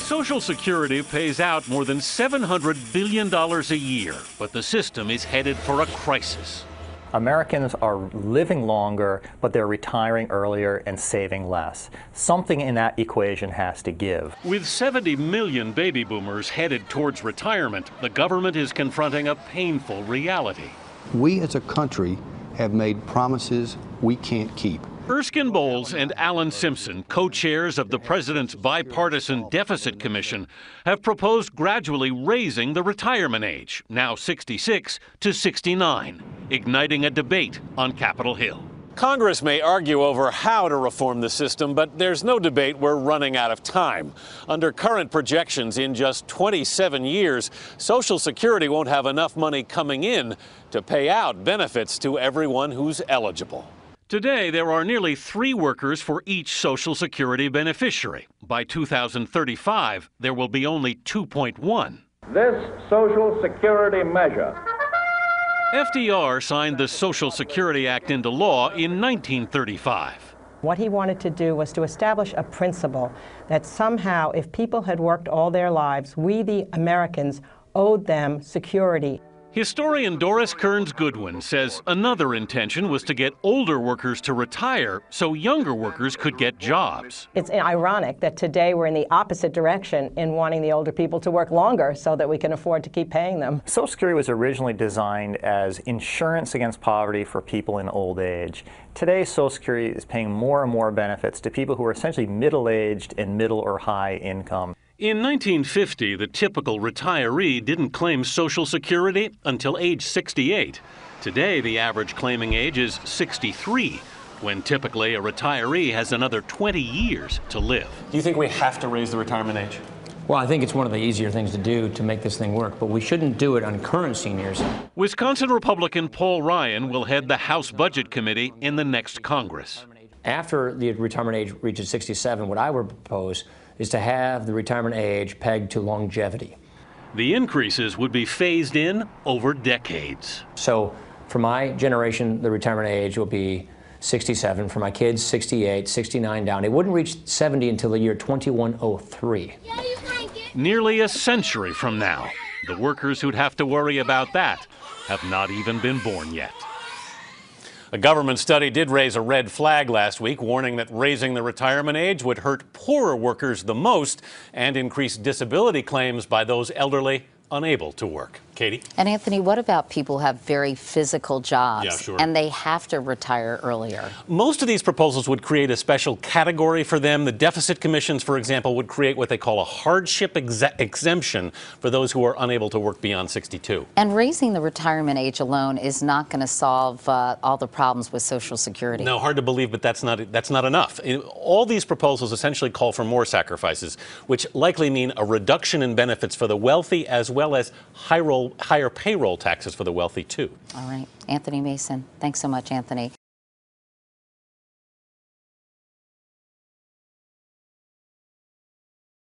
Social Security pays out more than $700 billion a year, but the system is headed for a crisis. Americans are living longer, but they're retiring earlier and saving less. Something in that equation has to give. With 70 million baby boomers headed towards retirement, the government is confronting a painful reality. We as a country have made promises we can't keep. Erskine Bowles and Alan Simpson, co-chairs of the President's Bipartisan Deficit Commission, have proposed gradually raising the retirement age, now 66, to 69, igniting a debate on Capitol Hill. Congress may argue over how to reform the system, but there's no debate we're running out of time. Under current projections, in just 27 years, Social Security won't have enough money coming in to pay out benefits to everyone who's eligible. Today, there are nearly 3 workers for each Social Security beneficiary. By 2035, there will be only 2.1. This Social Security measure. FDR signed the Social Security Act into law in 1935. What he wanted to do was to establish a principle that somehow, if people had worked all their lives, we, the Americans, owed them security. Historian Doris Kearns Goodwin says another intention was to get older workers to retire so younger workers could get jobs. It's ironic that today we're in the opposite direction in wanting the older people to work longer so that we can afford to keep paying them. Social Security was originally designed as insurance against poverty for people in old age. Today, Social Security is paying more and more benefits to people who are essentially middle-aged and middle or high income. In 1950, the typical retiree didn't claim Social Security until age 68. Today, the average claiming age is 63, when typically a retiree has another 20 years to live. Do you think we have to raise the retirement age? Well, I think it's one of the easier things to do to make this thing work, but we shouldn't do it on current seniors. Wisconsin Republican Paul Ryan will head the House Budget Committee in the next Congress. After the retirement age reaches 67, what I would propose is to have the retirement age pegged to longevity. The increases would be phased in over decades. So for my generation, the retirement age will be 67. For my kids, 68, 69 down. It wouldn't reach 70 until the year 2103. Nearly a century from now, the workers who'd have to worry about that have not even been born yet. A government study did raise a red flag last week, warning that raising the retirement age would hurt poorer workers the most and increase disability claims by those elderly unable to work. Katie? And Anthony, what about people who have very physical jobs Yeah, sure. and they have to retire earlier? Most of these proposals would create a special category for them. The deficit commissions, for example, would create what they call a hardship exemption for those who are unable to work beyond 62. And raising the retirement age alone is not going to solve all the problems with Social Security. No, hard to believe, but that's not enough. All these proposals essentially call for more sacrifices, which likely mean a reduction in benefits for the wealthy as well as higher payroll taxes for the wealthy, too. All right. Anthony Mason. Thanks so much, Anthony.